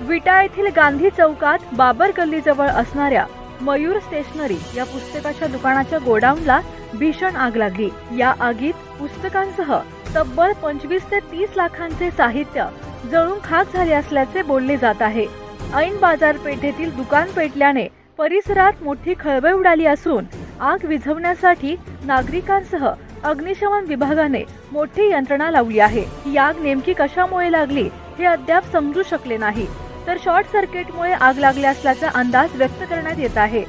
विटा येथील गांधी चौकात बाबर गल्लीजवळ असणाऱ्या मयूर स्टेशनरी या पुस्तकाच्या दुकानाच्या गोडाऊनला भीषण आग लागली। या आगीत पुस्तकांसह तब्बल 25 ते 30 लाखांचे साहित्य जळून खाक झाले असल्याचे बोलले जात आहे। ऐन बाजारपेठेतील दुकान पेटल्याने परिसरात मोठी खळबळ उडाली असून आग विझवण्यासाठी नागरिकांसह अग्निशमन विभागाने मोठी यंत्रणा लावली आहे। ही आग नेमकी कशामुळे लागली हे अद्याप समजू शकले नाही, तर शॉर्ट सर्किटमुळे आग लागली असल्याचा अंदाज व्यक्त करण्यात येत आहे।